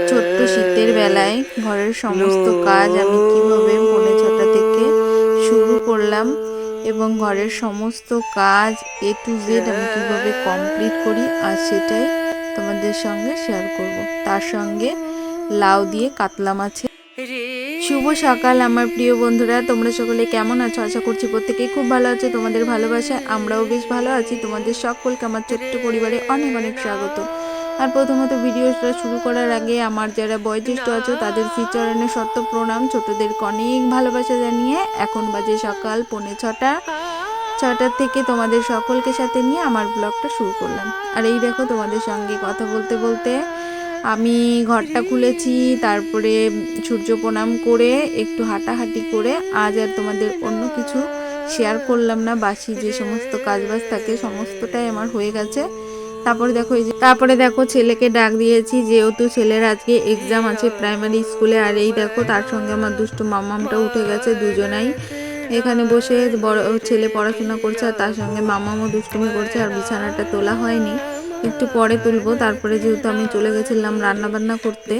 ছোট্ট শীতের বেলায় ঘরের সমস্ত কাজ আমি কিভাবে 6:30 থেকে শুরু করলাম এবং ঘরের সমস্ত কাজ A to Z আমি কিভাবে কমপ্লিট করি আর সেটাই তোমাদের সঙ্গে শেয়ার করব। তার সঙ্গে লাউ দিয়ে কাতলা মাছের। শুভ সকাল আমার প্রিয় বন্ধুরা, তোমরা সকলে কেমন আছো? আশা করছি প্রত্যেকেই খুব ভালো আছো। তোমাদের ভালোবাসায় আমরাও বেশ ভালো আছি। তোমাদের সকলকে আমার ছোট্ট পরিবারে অনেক অনেক স্বাগত। আর প্রথমত ভিডিওটা শুরু করার আগে আমার যারা বয়োজ্যেষ্ঠ আছো তাদের শ্রীচরণে শত প্রণাম, ছোটদেরকে অনেক ভালোবাসা জানিয়ে এখন বাজে সকাল 6:45 থেকে তোমাদের সকলকে সাথে নিয়ে আমার ব্লগটা শুরু করলাম। আর এই দেখো তোমাদের সঙ্গে কথা বলতে বলতে আমি ঘরটা খুলেছি, তারপরে সূর্য প্রণাম করে একটু হাঁটাহাঁটি করে আজ আর তোমাদের অন্য কিছু শেয়ার করলাম না। বাসি যে সমস্ত কাজবাজ থাকে সমস্তটাই আমার হয়ে গেছে। তারপরে দেখো ছেলেকে ডাক দিয়েছি, যেহেতু ছেলের আজকে এক্সাম আছে প্রাইমারি স্কুলে। আর এই দেখো তার সঙ্গে আমার দুষ্টু মাম্মামটা উঠে গেছে, দুজনাই এখানে বসে বড় ছেলে পড়াশোনা করছে আর তার সঙ্গে মাম্মামও দুষ্টুমি করছে। আর বিছানাটা তোলা হয়নি, একটু পরে তুলবো। তারপরে যেহেতু আমি চলে গেছিলাম রান্না বান্না করতে।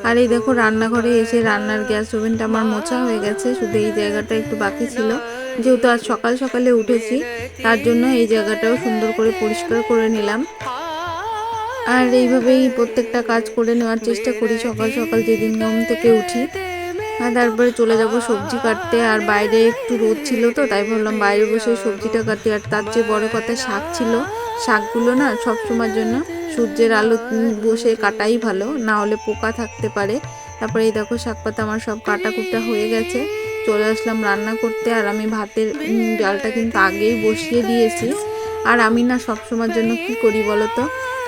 আর এই দেখো রান্নাঘরে এসে রান্নার গ্যাস ওভেনটা আমার মোছা হয়ে গেছে, শুধু এই জায়গাটা একটু বাকি ছিল। যেহেতু আজ সকাল সকালে উঠেছি তার জন্য এই জায়গাটাও সুন্দর করে পরিষ্কার করে নিলাম। আর এইভাবেই প্রত্যেকটা কাজ করে নেওয়ার চেষ্টা করি সকাল সকাল যেদিন ঘুম থেকে উঠি। আর তারপরে চলে যাব সবজি কাটতে। আর বাইরে একটু রোদ ছিল তো তাই ভাবলাম বাইরে বসে সবজিটা কাটতে। আর তার চেয়ে বড় কথা শাক ছিল, শাকগুলো না সবসময়ের জন্য সূর্যের আলো বসে কাটাই ভালো, না হলে পোকা থাকতে পারে। তারপরে এই দেখো শাক পাতা আমার সব কাটাকুটা হয়ে গেছে, চলে আসলাম রান্না করতে। আর আমি ভাতের ডালটা কিন্তু আগেই বসিয়ে দিয়েছি। আর আমি না সবসময়ের জন্য কি করি বলো তো,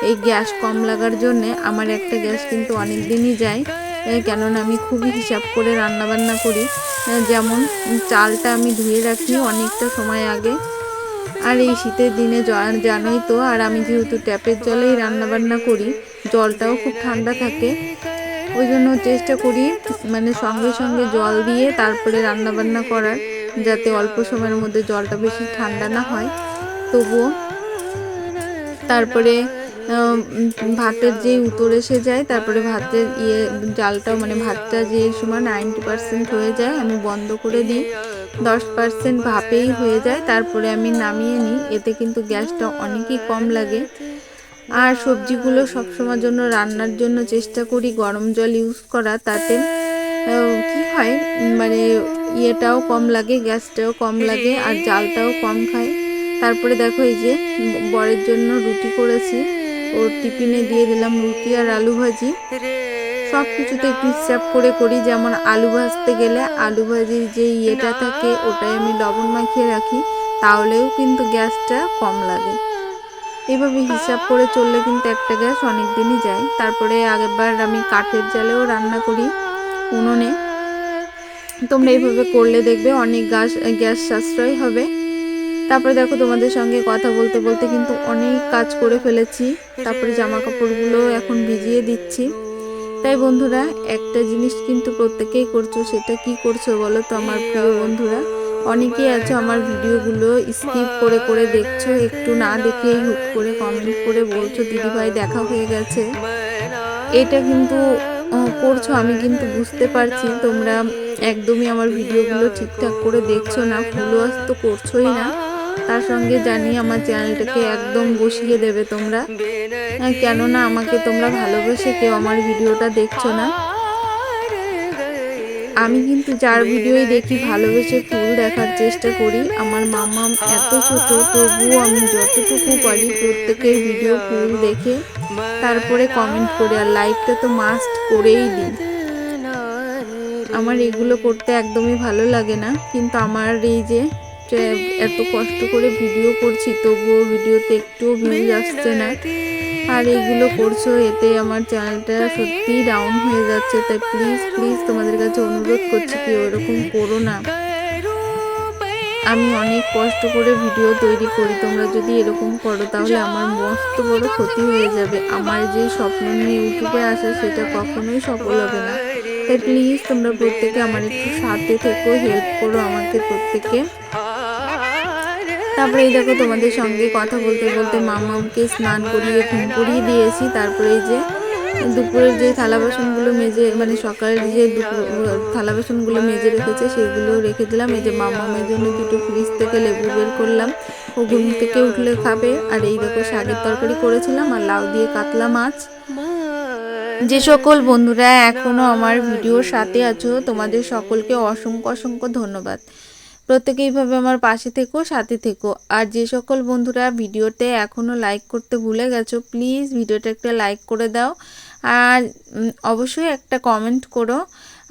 এই গ্যাস কম লাগার জন্যে আমার একটা গ্যাস কিন্তু অনেক দিনই যায়, কেননা আমি খুবই হিসাব করে রান্না বান্না করি। যেমন চালটা আমি ধুয়ে রাখি অনেকটা সময় আগে। আর এই শীতের দিনে জানোই তো, আর আমি যেহেতু ট্যাপের জলেই রান্না বান্না করি, জলটাও খুব ঠান্ডা থাকে, ওই জন্য চেষ্টা করি মানে সঙ্গে সঙ্গে জল দিয়ে তারপরে রান্না বান্না করার, যাতে অল্প সময়ের মধ্যে জলটা বেশি ঠান্ডা না হয়। তবুও তারপরে ভাতের যে উতর এসে যায়, তারপরে ভাতের জালটাও মানে ভাতটা যে সময় 90% হয়ে যায় আমি বন্ধ করে দিই, 10% ভাপেই হয়ে যায়, তারপরে আমি নামিয়ে নিই। এতে কিন্তু গ্যাসটা অনেকই কম লাগে। আর সবজিগুলো সবসময়ের জন্য রান্নার জন্য চেষ্টা করি গরম জল ইউজ করা, তাতে কি হয় মানে ইয়েটাও কম লাগে, গ্যাসটাও কম লাগে আর জালটাও কম খায়। তারপরে দেখো এই যে বরের জন্য রুটি করেছি, ওর টিফিনে দিয়ে দিলাম রুটি আর আলু ভাজি। সব কিছুতে একটু হিসাব করে করি, যেমন আলু ভাজতে গেলে আলু ভাজির যে ইয়েটা থাকে ওটাই আমি লবণ মাখিয়ে রাখি, তাহলেও কিন্তু গ্যাসটা কম লাগে। এভাবে হিসাব করে চললে কিন্তু একটা গ্যাস অনেক দিনই যায়। তারপরে আগেরবার আমি কাঠের জালেও রান্না করি উনুনে, তোমরা এইভাবে করলে দেখবে অনেক গ্যাস সাশ্রয় হবে। তারপরে দেখো তোমাদের সঙ্গে কথা বলতে বলতে কিন্তু অনেক কাজ করে ফেলেছি। তারপরে জামা কাপড়গুলো এখন ভিজিয়ে দিচ্ছি। তাই বন্ধুরা একটা জিনিস কিন্তু প্রত্যেকেই করছো, সেটা কি করছো বলো তো আমার প্রিয় বন্ধুরা? অনেকেই আছো আমার ভিডিওগুলো স্কিপ করে করে দেখছো, একটু না দেখেই হুট করে কমেন্ট করে বলছো দিদিভাই দেখা হয়ে গেছে। এটা কিন্তু করছো, আমি কিন্তু বুঝতে পারছি তোমরা একদমই আমার ভিডিওগুলো ঠিকঠাক করে দেখছো না, ফলোয়ার্স তো করছোই না। তার সঙ্গে জানি আমার চ্যানেলটাকে একদম বসিয়ে দেবে তোমরা, কেননা আমাকে তোমরা ভালোবেসে কেউ আমার ভিডিওটা দেখছো না। আমি কিন্তু যার ভিডিওই দেখি ভালোবেসে ফুল দেখার চেষ্টা করি। আমার মাম্মা এত ছোট, তবুও আমি যতটুকু পারি প্রত্যেকের ভিডিও ফুল দেখে তারপরে কমেন্ট করে আর লাইকটা তো মাস্ট করেই দিই। আমার এগুলো করতে একদমই ভালো লাগে না, কিন্তু আমার এই যে এত কষ্ট করে ভিডিও করছি তবুও ভিডিওতে একটুও ভিউজ আসছে না, আর এইগুলো করছো, এতে আমার চ্যানেলটা সত্যিই ডাউন হয়ে যাচ্ছে। তাই প্লিজ প্লিজ তোমাদের কাছে অনুরোধ করছি কেউ এরকম করো না। আমি অনেক কষ্ট করে ভিডিও তৈরি করি, তোমরা যদি এরকম করো তাহলে আমার মস্ত বড় ক্ষতি হয়ে যাবে। আমার যে স্বপ্ন নিয়ে ইউটিউবে আসা সেটা কখনোই সফল হবে না। তাই প্লিজ তোমরা প্রত্যেকে আমার একটু সাথে থেকো, হেল্প করো আমাকে প্রত্যেকে। তারপরে এই দেখো তোমাদের সঙ্গে কথা বলতে বলতে মামাকে স্নান করিয়ে ঘুম পড়িয়ে দিয়েছি। তারপরে এই যে দুপুরের যে থালা বাসনগুলো মেজে মানে সকালের যে থালা বাসনগুলো মেজে রেখেছে সেগুলো রেখে দিলাম। এই যে মামামের জন্য দুটো ফ্রিজ থেকে লেবু বের করলাম, ও ঘুম থেকে উঠলে খাবে। আর এই দেখো শাকের তরকারি করেছিলাম আর লাউ দিয়ে কাতলা মাছ। যে সকল বন্ধুরা এখনও আমার ভিডিওর সাথে আছো তোমাদের সকলকে অসংখ্য অসংখ্য ধন্যবাদ। প্রত্যেকে এইভাবে আমার পাশে থেকো, সাথে থেকো। আর যে সকল বন্ধুরা ভিডিওতে এখনও লাইক করতে ভুলে গেছো, প্লিজ ভিডিওটা একটা লাইক করে দাও আর অবশ্যই একটা কমেন্ট করো।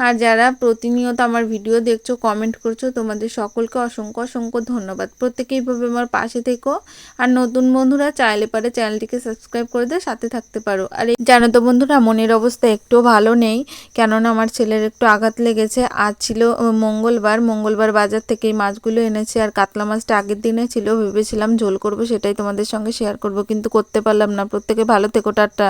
আর যারা প্রতিনিয়ত আমার ভিডিও দেখছো, কমেন্ট করছো, তোমাদের সকলকে অসংখ্য অসংখ্য ধন্যবাদ। প্রত্যেকে এইভাবে আমার পাশে থেকো। আর নতুন বন্ধুরা চাইলে পারে চ্যানেলটিকে সাবস্ক্রাইব করে দিয়ে সাথে থাকতে পারো। আর জানো তো বন্ধুরা, মনের অবস্থা একটুও ভালো নেই, কেননা আমার ছেলের একটু আঘাত লেগেছে। আজ ছিল মঙ্গলবার বাজার থেকে এই মাছগুলো এনেছে। আর কাতলা মাছটা আগের দিনে ছিল, ভেবেছিলাম ঝোল করব, সেটাই তোমাদের সঙ্গে শেয়ার করব, কিন্তু করতে পারলাম না। প্রত্যেকে ভালো থেকো, টাটা।